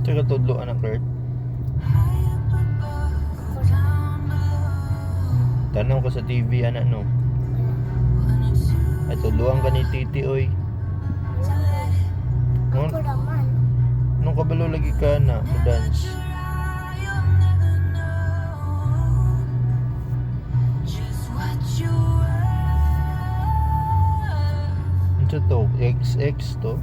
Tsaka tudloan ang Kurt. Tanaw ka sa TV ana no. Ay tudloan ka ni Titi oy. Ako naman. Nung kabalo lagi ka na mo dance. Ano to? XX to?